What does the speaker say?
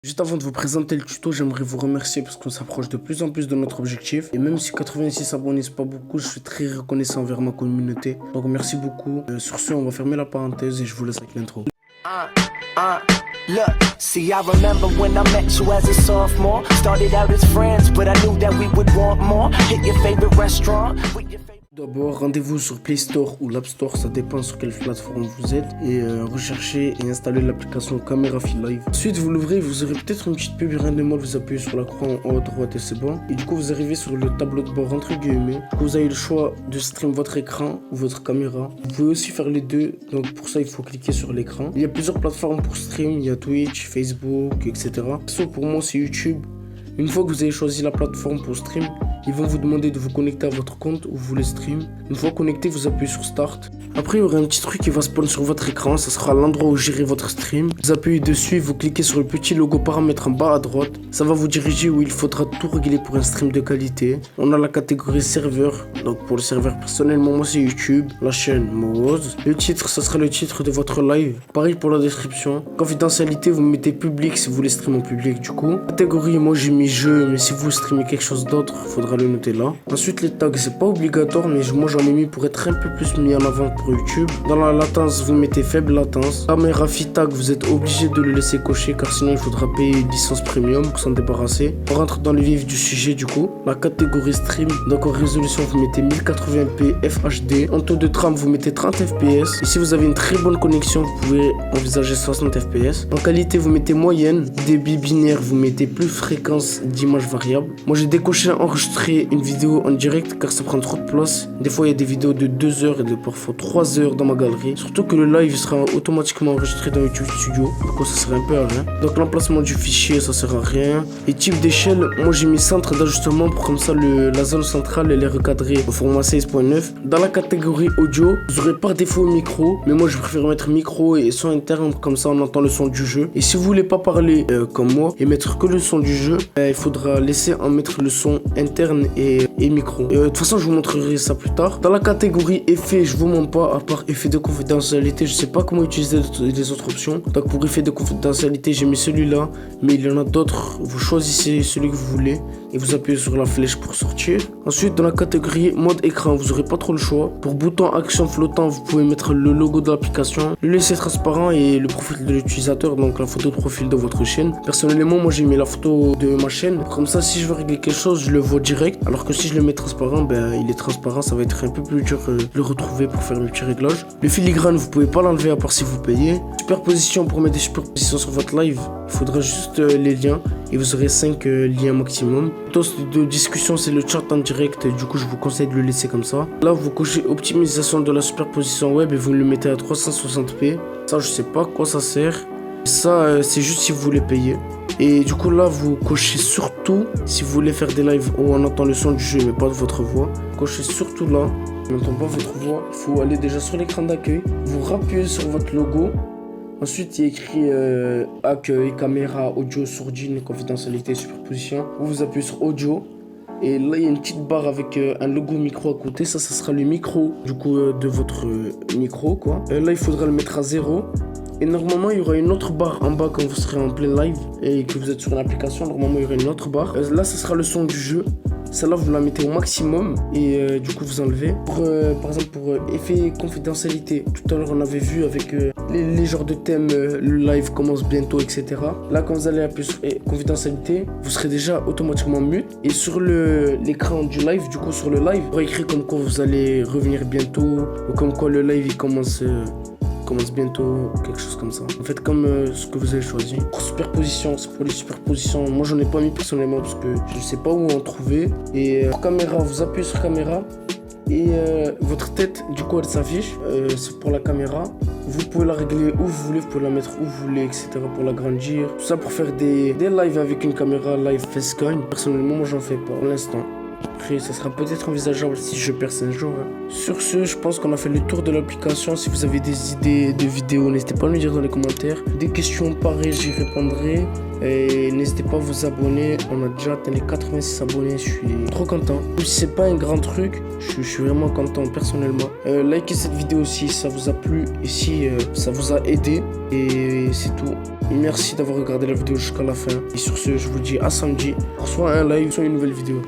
Juste avant de vous présenter le tuto, j'aimerais vous remercier parce qu'on s'approche de plus en plus de notre objectif. Et même si 86 abonnés, c'est pas beaucoup, je suis très reconnaissant envers ma communauté. Donc merci beaucoup. Sur ce, on va fermer la parenthèse et je vous laisse avec l'intro. Look, see, I remember when I met you as a sophomore. Started out as friends, but I knew that we would want more. Hit your favorite restaurant. D'abord, rendez-vous sur Play Store ou l'App Store, ça dépend sur quelle plateforme vous êtes. Et recherchez et installez l'application Camera Feel Live. Ensuite, vous l'ouvrez, vous aurez peut-être une petite pub, rien de mal, vous appuyez sur la croix en haut à droite et c'est bon. Et du coup, vous arrivez sur le tableau de bord entre guillemets. Du coup, vous avez le choix de stream votre écran ou votre caméra. Vous pouvez aussi faire les deux, donc pour ça, il faut cliquer sur l'écran. Il y a plusieurs plateformes pour stream, il y a Twitch, Facebook, etc. Sauf pour moi, c'est YouTube. Une fois que vous avez choisi la plateforme pour stream, ils vont vous demander de vous connecter à votre compte où vous voulez stream. Une fois connecté, vous appuyez sur Start. Après, il y aura un petit truc qui va spawn sur votre écran. Ça sera l'endroit où gérer votre stream. Vous appuyez dessus, vous cliquez sur le petit logo paramètres en bas à droite. Ça va vous diriger où il faudra tout régler pour un stream de qualité. On a la catégorie serveur. Donc pour le serveur, personnellement, moi c'est YouTube. La chaîne Moz. Le titre, ça sera le titre de votre live. Pareil pour la description. Confidentialité, vous mettez public si vous voulez stream en public du coup. Catégorie, moi j'ai mis jeu, mais si vous streamez quelque chose d'autre, il faudra le noter là. Ensuite, les tags, c'est pas obligatoire, mais moi j'en ai mis pour être un peu plus mis en avant pour YouTube. Dans la latence, vous mettez faible latence. Caméra fit tag, vous êtes obligé de le laisser cocher car sinon il faudra payer une licence premium pour s'en débarrasser. On rentre dans le vif du sujet du coup. La catégorie stream, donc en résolution, vous mettez 1080p FHD. En taux de trame, vous mettez 30 fps. Et si vous avez une très bonne connexion, vous pouvez envisager 60 fps. En qualité, vous mettez moyenne. Débit binaire, vous mettez plus fréquence d'image variable. Moi j'ai décoché enregistrer une vidéo en direct car ça prend trop de place. Des fois il y a des vidéos de 2 heures et de parfois 3 heures dans ma galerie. Surtout que le live sera automatiquement enregistré dans YouTube Studio. Du coup ça sert un peu à rien. Donc l'emplacement du fichier ça sert à rien. Et type d'échelle, moi j'ai mis centre d'ajustement pour comme ça la zone centrale elle est recadrée au format 16.9. Dans la catégorie audio, vous aurez par défaut micro. Mais moi je préfère mettre micro et son interne comme ça on entend le son du jeu. Et si vous voulez pas parler comme moi et mettre que le son du jeu, il faudra laisser en mettre le son interne et micro. De toute façon je vous montrerai ça plus tard. Dans la catégorie effet, je vous mens pas, à part effet de confidentialité, je sais pas comment utiliser les autres options. Donc pour effet de confidentialité, j'ai mis celui-là, mais il y en a d'autres. Vous choisissez celui que vous voulez et vous appuyez sur la flèche pour sortir. Ensuite, dans la catégorie mode écran, vous aurez pas trop le choix. Pour bouton action flottant, vous pouvez mettre le logo de l'application, le laisser transparent et le profil de l'utilisateur, donc la photo de profil de votre chaîne. Personnellement, moi j'ai mis la photo de ma chaîne. Comme ça, si je veux régler quelque chose, je le vois direct. Alors que si je le mets transparent, il est transparent, ça va être un peu plus dur de le retrouver pour faire le petit réglage. Le filigrane, vous pouvez pas l'enlever à part si vous payez. Superposition, pour mettre des superpositions sur votre live, il faudra juste les liens et vous aurez 5 liens maximum. Toast de discussion, c'est le chat en direct, du coup je vous conseille de le laisser comme ça. Là, vous cochez optimisation de la superposition web et vous le mettez à 360p. Ça, je sais pas à quoi ça sert. Ça, c'est juste si vous voulez payer. Et du coup là vous cochez surtout si vous voulez faire des lives où on entend le son du jeu mais pas de votre voix. Cochez surtout là, on n'entend pas votre voix. Il faut aller déjà sur l'écran d'accueil, vous rappuyez sur votre logo. Ensuite il y a écrit accueil, caméra, audio, sourdine, confidentialité, superposition. Vous appuyez sur audio. Et là il y a une petite barre avec un logo micro à côté. Ça sera le micro du coup de votre micro quoi. Là il faudra le mettre à 0. Et normalement, il y aura une autre barre en bas quand vous serez en plein live et que vous êtes sur une application. Normalement, il y aura une autre barre. Là, ce sera le son du jeu. Celle-là, vous la mettez au maximum et du coup, vous enlevez. Par exemple, pour effet confidentialité, tout à l'heure, on avait vu avec les genres de thèmes, le live commence bientôt, etc. Là, quand vous allez appuyer sur confidentialité, vous serez déjà automatiquement mute. Et sur l'écran du live, du coup, sur le live, il y aura écrit comme quoi vous allez revenir bientôt ou comme quoi le live, il commence bientôt, quelque chose comme ça. En fait, comme ce que vous avez choisi. Pour superposition, c'est pour les superpositions. Moi, j'en ai pas mis personnellement parce que je sais pas où en trouver. Et pour caméra, vous appuyez sur caméra et votre tête, du coup, elle s'affiche. C'est pour la caméra. Vous pouvez la régler où vous voulez, vous pouvez la mettre où vous voulez, etc. pour l'agrandir. Tout ça pour faire des lives avec une caméra live facecam. Personnellement, moi, j'en fais pas pour l'instant. Après, ça sera peut-être envisageable si je perce un jour. Sur ce, je pense qu'on a fait le tour de l'application. Si vous avez des idées de vidéos, n'hésitez pas à me dire dans les commentaires. Des questions pareilles, j'y répondrai. Et n'hésitez pas à vous abonner. On a déjà atteint les 86 abonnés. Je suis trop content. Même si c'est pas un grand truc, je suis vraiment content personnellement. Likez cette vidéo si ça vous a plu et si ça vous a aidé. Et c'est tout. Merci d'avoir regardé la vidéo jusqu'à la fin. Et sur ce, je vous dis à samedi pour soit un live, soit une nouvelle vidéo.